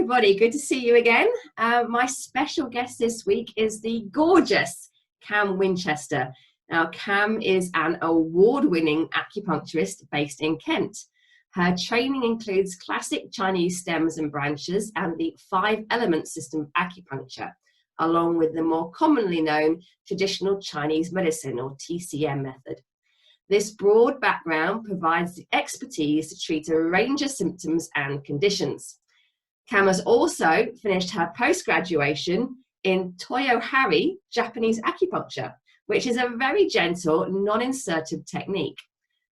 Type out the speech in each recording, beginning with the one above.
everybody, good to see you again. My special guest this week is the gorgeous Kam Winchester. Now, Kam is an award-winning acupuncturist based in Kent. Her training includes classic Chinese stems and branches and the 5-element system of acupuncture, along with the more commonly known traditional Chinese medicine or TCM method. This broad background provides the expertise to treat a range of symptoms and conditions. Kam has also finished her post-graduation in Toyo-Hari Japanese acupuncture, which is a very gentle, non-insertive technique.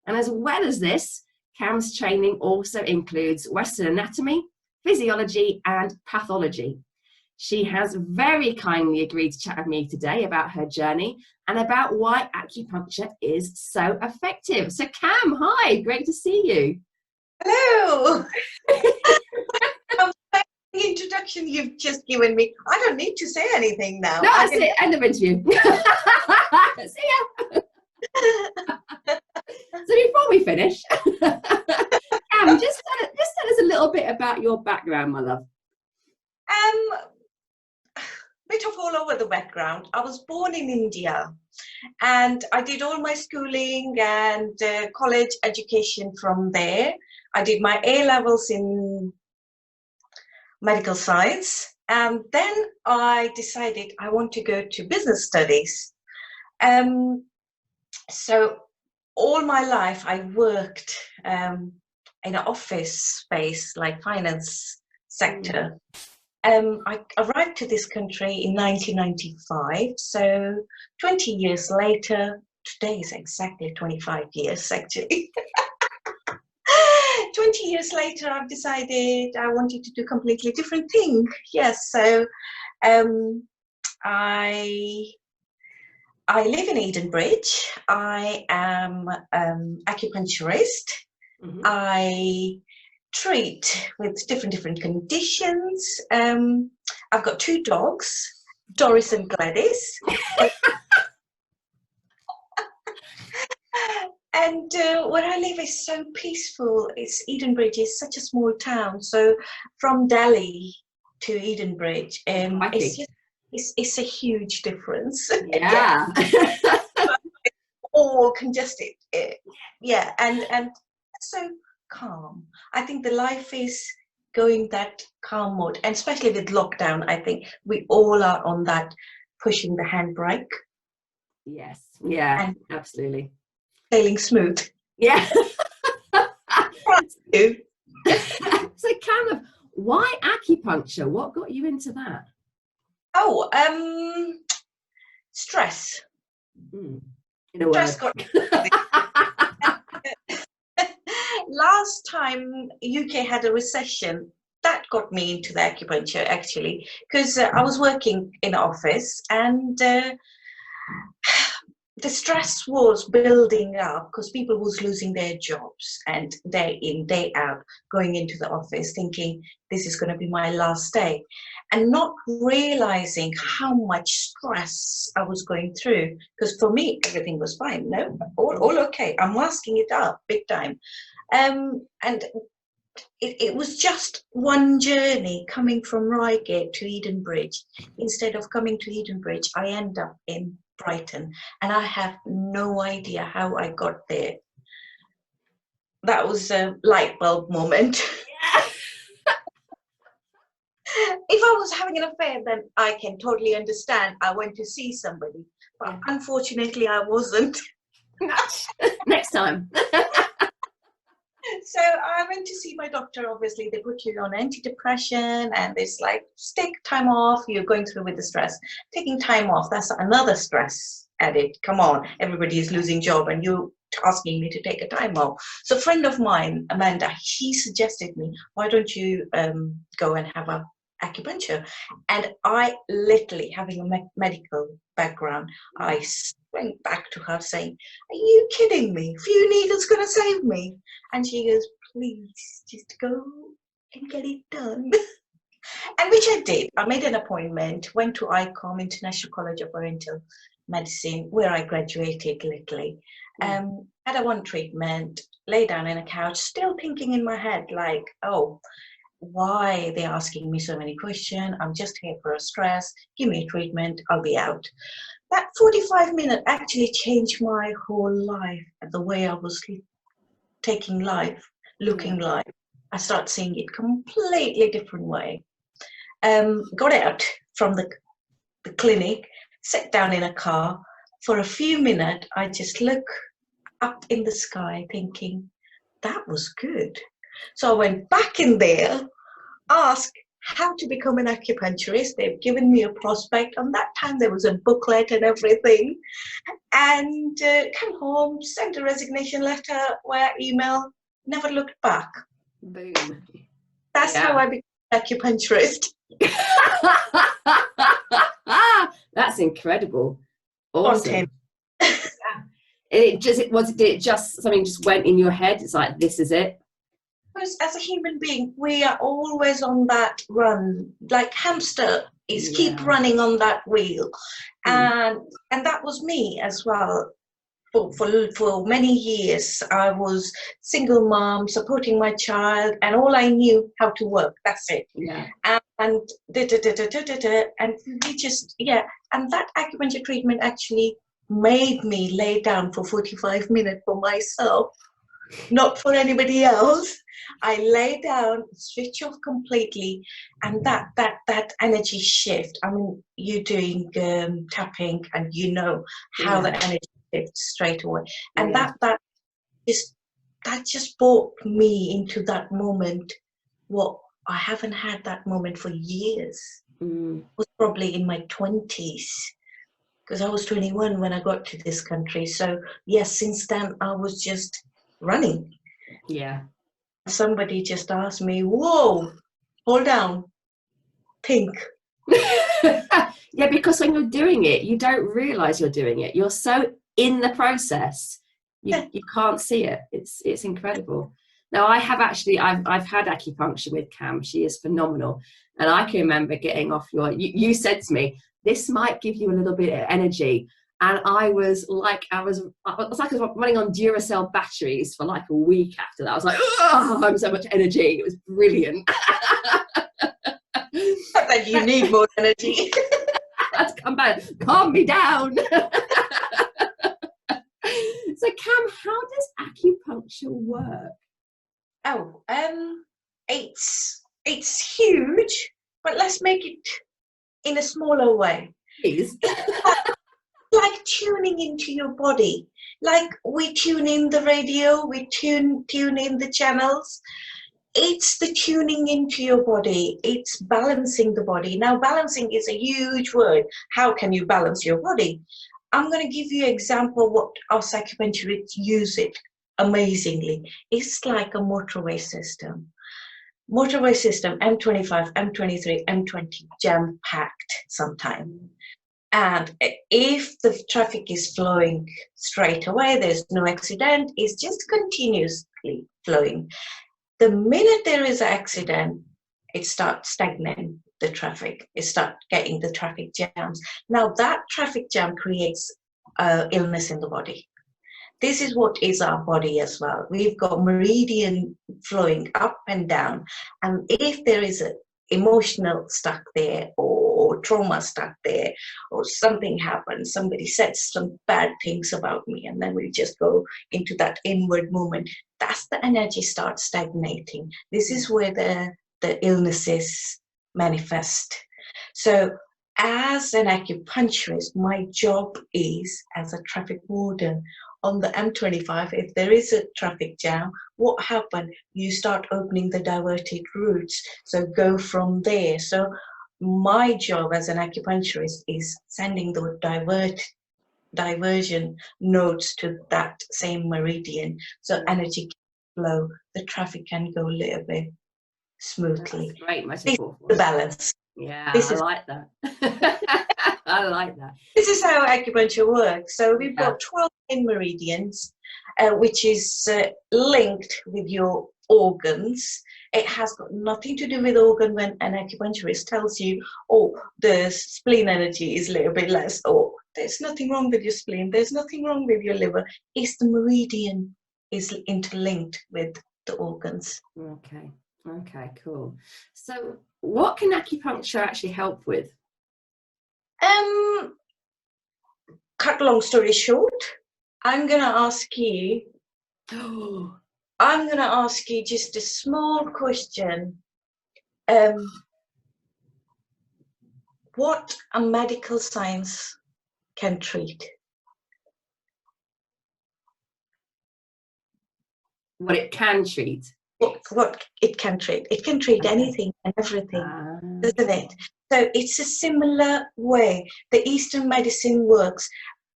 And as well as this, Kam's training also includes Western anatomy, physiology, and pathology. She has very kindly agreed to chat with me today about her journey and about why acupuncture is so effective. So Kam, hi, great to see you. Hello. The introduction you've just given me, I don't need to say anything now. No, that's it, end of interview. See ya. So before we finish, Kam, just tell us a little bit about your background, my love. Bit of all over the background. I was born in India and I did all my schooling and college education from there. I did my A-levels in medical science, and then I decided I want to go to business studies. So all my life I worked in an office space like finance sector. I arrived to this country in 1995, so 20 years later, today is exactly 25 years actually. 20 years later, I've decided I wanted to do a completely different thing. Yes, so I live in Edenbridge. I am acupuncturist. Mm-hmm. I treat with different conditions. I've got 2 dogs, Doris and Gladys. And where I live is so peaceful. Edenbridge is such a small town. So from Delhi to Edenbridge, it's a huge difference. Yeah. All congested. Yeah, and so calm. I think the life is going that calm mode, and especially with lockdown, I think we all are on that pushing the handbrake. Yes. Yeah. And absolutely. Sailing smooth. Yeah. So Kam, why acupuncture? What got you into that? Oh, stress. In a word. Stress Last time UK had a recession, that got me into the acupuncture actually, because I was working in an office and the stress was building up because people was losing their jobs and day in, day out, going into the office thinking this is going to be my last day and not realizing how much stress I was going through. Because for me, everything was fine. No, all okay. I'm masking it up big time. And it was just one journey coming from Reigate to Edenbridge. Instead of coming to Edenbridge, I end up in Brighton, and I have no idea how I got there. That was a light bulb moment. Yeah. If I was having an affair, then I can totally understand. I went to see somebody, but unfortunately I wasn't. Next time. So I went to see my doctor. Obviously, they put you on antidepressant and it's like, just take time off. You're going through with the stress. Taking time off, that's another stress added. Come on, everybody is losing job and you're asking me to take a time off. So a friend of mine, Amanda, she suggested me, why don't you go and have a acupuncture? And I literally, having a medical background, I went back to her saying, are you kidding me? A few needles gonna save me? And she goes, please just go and get it done. And which I did. I made an appointment, went to ICOM, International College of Oriental Medicine, where I graduated literally. Had a one treatment, lay down in a couch, still thinking in my head like, oh, why they're asking me so many questions. I'm just here for a stress. Give me a treatment, I'll be out. That 45 minutes actually changed my whole life, the way I was taking life, looking life. I start seeing it completely different way. Got out from the clinic, sat down in a car. For a few minutes, I just look up in the sky thinking, that was good. So I went back in there, asked how to become an acupuncturist. They've given me a prospect. On that time, there was a booklet and everything. And came home, sent a resignation letter via email, never looked back. Boom. That's how I became an acupuncturist. That's incredible. Awesome. Did it just something just went in your head? It's like, this is it. Because as a human being, we are always on that run, like hamster is keep running on that wheel. And that was me as well. For many years, I was single mom, supporting my child, and all I knew how to work. That's it. Yeah. And we just and that acupuncture treatment actually made me lay down for 45 minutes for myself, not for anybody else. I lay down, switch off completely, and that energy shift. I mean, you're doing tapping, and you know how the energy shifts straight away, and that just brought me into that moment. What I haven't had that moment for years. Was probably in my 20s, because I was 21 when I got to this country. So yes, since then I was just running. Yeah. Somebody just asked me, whoa, hold down, think. Yeah, because when you're doing it, you don't realize you're doing it. You're so in the process, you can't see it. It's incredible. Now, I've had acupuncture with Kam. She is phenomenal. And I can remember getting off you said to me, this might give you a little bit of energy. And I was like running on Duracell batteries for like a week after that. I was like, oh, I'm so much energy. It was brilliant. That you need more energy. Let's come back, calm me down. So Kam, how does acupuncture work? Oh, it's huge, but let's make it in a smaller way. Please. Like tuning into your body, like we tune in the radio, we tune in the channels. It's the tuning into your body. It's balancing the body. Now, balancing is a huge word. How can you balance your body? I'm going to give you an example what our acupuncturists use it amazingly. It's like a motorway system. M25, M23, M20, jam-packed sometimes. And if the traffic is flowing straight away, there's no accident, it's just continuously flowing. The minute there is an accident, it starts stagnating the traffic. It starts getting the traffic jams. Now that traffic jam creates illness in the body. This is what is our body as well. We've got meridian flowing up and down. And if there is an emotional stuck there, or trauma stuck there, or something happens, somebody says some bad things about me, and then we just go into that inward movement, that's the energy starts stagnating. This is where the illnesses manifest. So as an acupuncturist, my job is as a traffic warden on the M25. If there is a traffic jam, what happens? You start opening the diverted routes. So go from there. So my job as an acupuncturist is sending the diversion nodes to that same meridian. So energy can flow, the traffic can go a little bit smoothly. That's great metaphor. The balance. Yeah, I like that. I like that. This is how acupuncture works. So we've got 12 main meridians, which is linked with your organs. It has got nothing to do with organ when an acupuncturist tells you, oh, the spleen energy is a little bit less, or there's nothing wrong with your spleen, there's nothing wrong with your liver. It's the meridian is interlinked with the organs. Okay. Okay, cool. So what can acupuncture actually help with? Cut long story short, I'm gonna ask you. Oh, I'm gonna ask you just a small question. What a medical science can treat? what it can treat. What it can treat? It can treat Okay. anything and everything, doesn't Okay. it? So it's a similar way the Eastern medicine works.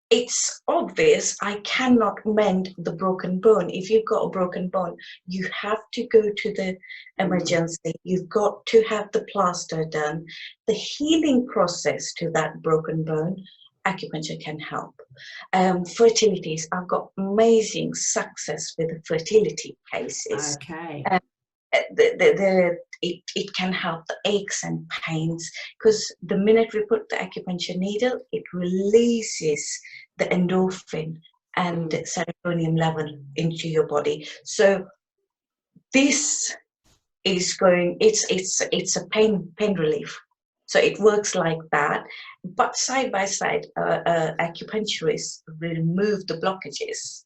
It's obvious I cannot mend the broken bone. If you've got a broken bone, you have to go to the emergency. You've got to have the plaster done. The healing process to that broken bone, acupuncture can help. Fertilities, I've got amazing success with the fertility cases. Okay. It can help the aches and pains, because the minute we put the acupuncture needle, it releases the endorphin and serotonin level into your body. So this is going, it's a pain relief. So it works like that, but side by side, acupuncturists remove the blockages.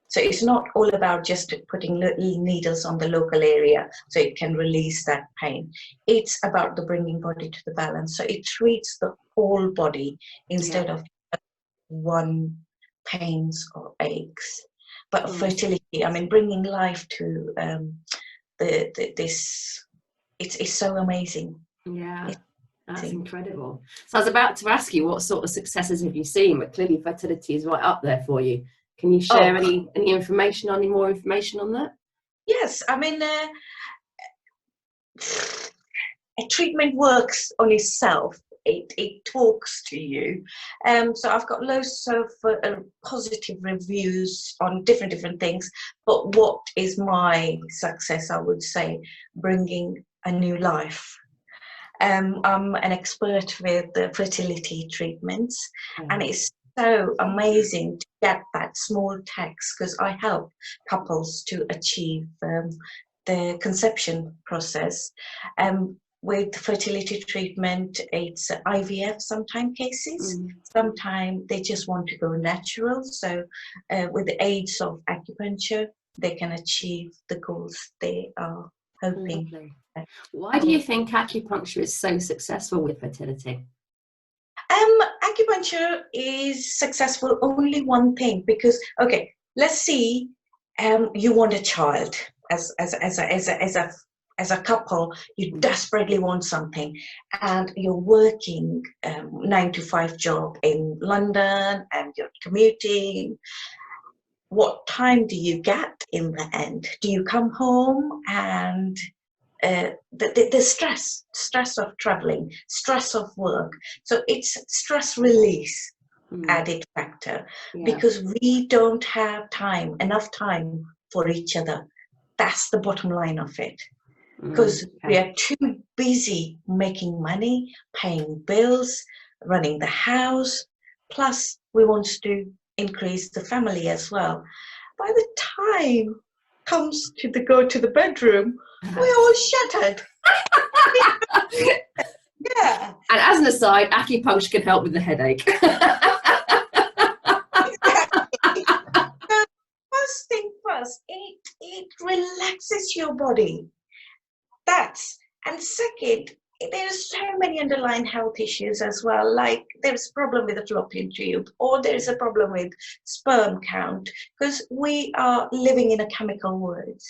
So it's not all about just putting little needles on the local area so it can release that pain. It's about the bringing body to the balance. So it treats the whole body instead of one pains or aches. But fertility, I mean, bringing life to this, it's so amazing. Yeah, It's that's amazing. incredible. So I was about to ask you, what sort of successes have you seen? But clearly fertility is right up there for you. Can you share any information, any more information on that? Yes, I mean, a treatment works on itself. It talks to you. So I've got loads of positive reviews on different things. But what is my success? I would say bringing a new life. I'm an expert with the fertility treatments, and it's so amazing to get that small text, because I help couples to achieve the conception process. With fertility treatment, it's IVF sometimes cases. Sometimes they just want to go natural. So with the aids of acupuncture, they can achieve the goals they are hoping. Lovely. Why do you think acupuncture is so successful with fertility? Acupuncture is successful only one thing, because okay, let's see, you want a child as a couple, you desperately want something, and you're working 9 to 5 job in London and you're commuting. What time do you get in the end? Do you come home and the stress of traveling, stress of work. So it's stress release added factor, because we don't have enough time for each other. That's the bottom line of it. Because we are too busy making money, paying bills, running the house, plus we want to increase the family as well. By the time comes to go to the bedroom, we're all shattered. Yeah. And as an aside, acupuncture can help with the headache. Exactly. So first thing first, it relaxes your body. And second, there's so many underlying health issues as well, like there's a problem with the fallopian tube, or there's a problem with sperm count, because we are living in a chemical world.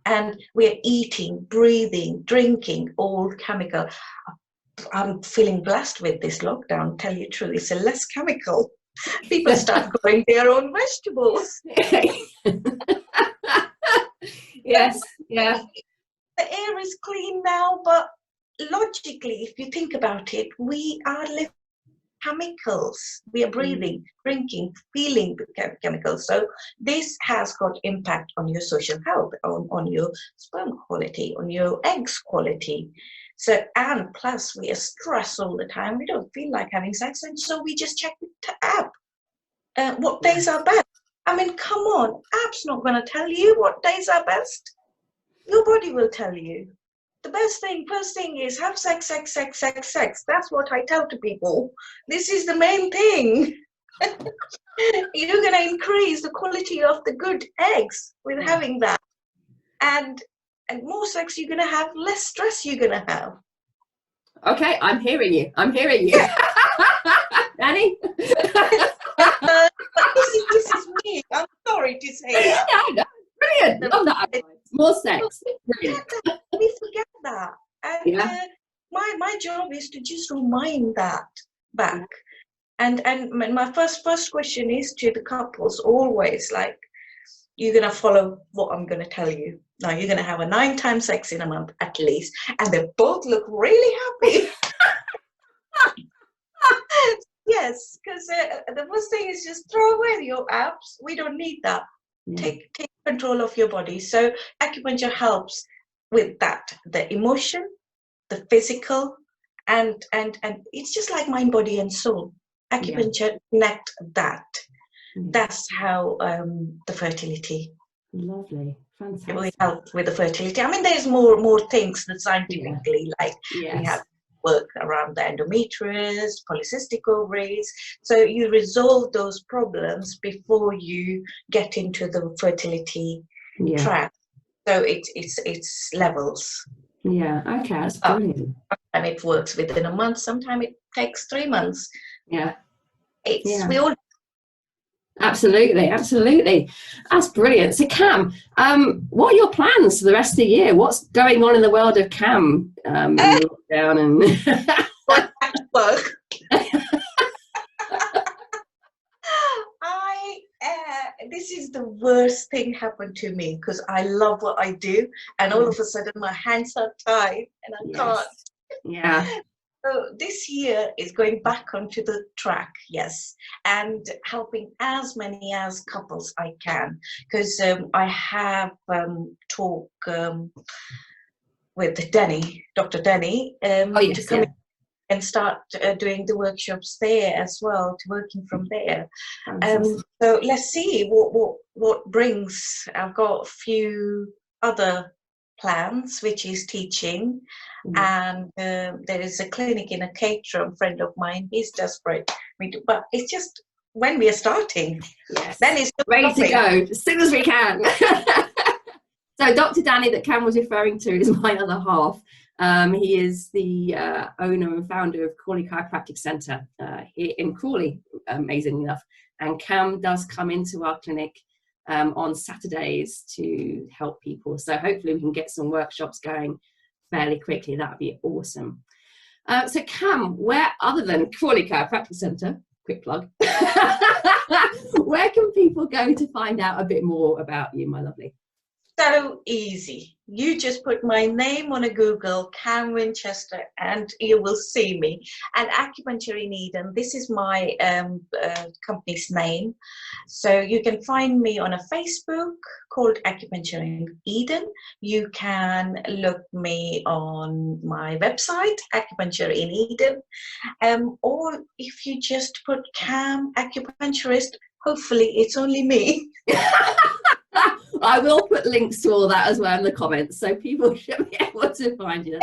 And we're eating, breathing, drinking, all chemical. I'm feeling blessed with this lockdown, tell you the truth. It's a less chemical. People start growing their own vegetables. Yes, yeah. The air is clean now, but logically, if you think about it, we are living chemicals. We are breathing, drinking, feeling the chemicals. So this has got impact on your social health, on your sperm quality, on your eggs quality. So, and plus we are stressed all the time. We don't feel like having sex, and so we just check the app. What days are best? I mean, come on, app's not going to tell you what days are best. Your body will tell you. The first thing is have sex, sex, sex, sex, sex. That's what I tell to people. This is the main thing. You're going to increase the quality of the good eggs with having that. And more sex you're going to have, less stress you're going to have. Okay, I'm hearing you. I'm hearing you. Danny? But this is me. I'm sorry to say that. Yeah, brilliant. Love that advice. More sex. Brilliant. We forget that. And my job is to just remind that back. And my first question is to the couples always, like, you're going to follow what I'm going to tell you. Now, you're going to have a 9 times sex in a month at least. And they both look really happy. Yes, because the first thing is just throw away your apps. We don't need that. Take control of your body. So acupuncture helps with that, the emotion, the physical, and it's just like mind, body, and soul. Acupuncture connect that. That's how the fertility. Lovely, fantastic. We help with the fertility. I mean, there's more things that scientifically, like we have work around the endometrius, polycystic ovaries. So you resolve those problems before you get into the fertility track. So it's levels. Yeah. Okay, that's brilliant. And it works within a month. Sometimes it takes 3 months. Yeah. We all. Absolutely. That's brilliant. So Kam, what are your plans for the rest of the year? What's going on in the world of Kam? Lockdown and work. This is the worst thing happened to me because I love what I do, and all of a sudden my hands are tied and I can't. Yeah. So this year is going back onto the track, and helping as many as couples I can, because I have talk with Dr. Denny, to come in and start doing the workshops there as well, to working from there. So let's see what brings. I've got a few other plans, which is teaching, and there is a clinic in a Caterham, friend of mine. He's desperate, but it's just when we are starting. Then it's ready to go as soon as we can. So Dr. Danny that Kam was referring to is my other half. He is the owner and founder of Crawley Chiropractic Centre here in Crawley, amazingly enough. And Kam does come into our clinic on Saturdays to help people. So hopefully we can get some workshops going fairly quickly. That would be awesome. So Kam, where other than Crawley Chiropractic Centre, quick plug, where can people go to find out a bit more about you, my lovely? So easy. You just put my name on a Google, Kam Winchester, and you will see me. And Acupuncture in Eden, this is my company's name. So you can find me on a Facebook called Acupuncture in Eden. You can look me on my website, Acupuncture in Eden. Or if you just put Kam Acupuncturist, hopefully it's only me. I will put links to all that as well in the comments, so people should be able to find you.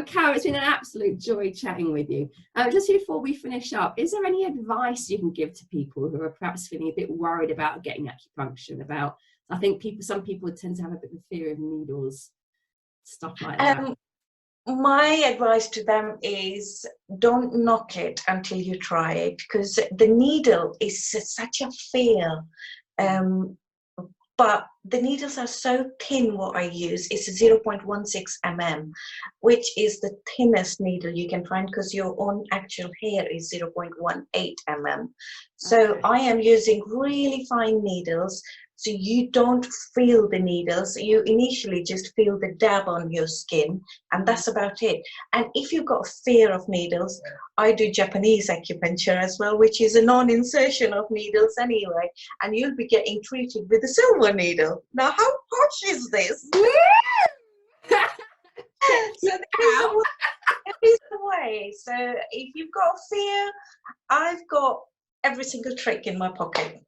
Kam, it's been an absolute joy chatting with you. Just before we finish up, is there any advice you can give to people who are perhaps feeling a bit worried about getting acupuncture? I think some people tend to have a bit of fear of needles, stuff like that. My advice to them is don't knock it until you try it, because the needle is such a fear. But the needles are so thin. What I use is 0.16 mm, which is the thinnest needle you can find, because your own actual hair is 0.18 mm. So I am using really fine needles, so you don't feel the needles. You initially just feel the dab on your skin, and that's about it. And if you've got fear of needles, I do Japanese acupuncture as well, which is a non-insertion of needles anyway, and you'll be getting treated with a silver needle. Now, how posh is this? So there is a way. So if you've got fear, I've got every single trick in my pocket.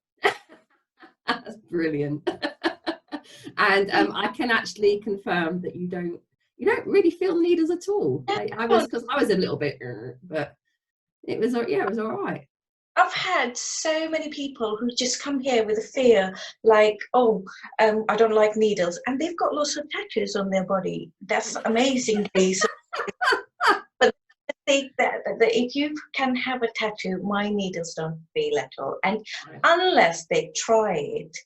That's brilliant. And I can actually confirm that you don't really feel needles at all. I was, because I was a little bit, but it was all right. I've had so many people who just come here with a fear, like, oh, I don't like needles, and they've got lots of tattoos on their body. That's amazingly. But they that if you can have a tattoo, my needles don't feel at all, and unless they try it,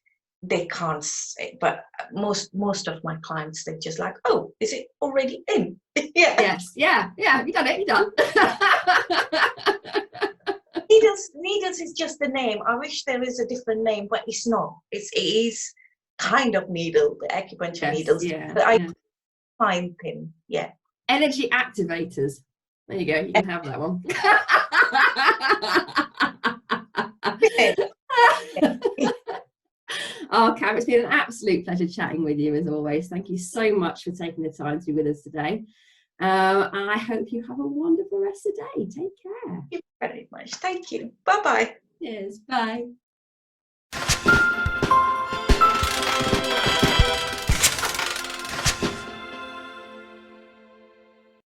they can't say. But most of my clients, they're just like, oh, is it already in? Yeah. Yes. Yeah. You done it. You done. Needles is just the name. I wish there is a different name, but it's not. It is kind of needle, the acupuncture needles. Yeah. But I fine pin. Yeah. Energy activators. There you go. You can have that one. Oh, Kam, it's been an absolute pleasure chatting with you as always. Thank you so much for taking the time to be with us today. And I hope you have a wonderful rest of the day. Take care. Thank you very much. Thank you. Bye-bye. Cheers. Bye.